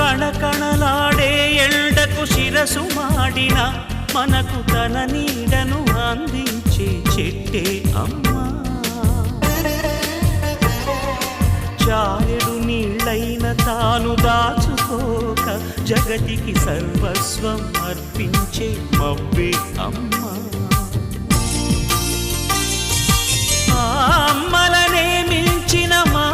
కణకణలాడే ఎండకు శిరసు మాడిన మనకు తన నీడను అందించే చెట్టే అమ్మా. చారెడు నీళ్ళైన తాను దాచుకోక జగతికి సర్వస్వం అర్పించే మబ్బే అమ్మా. ఆ అమ్మలనే మించిన మా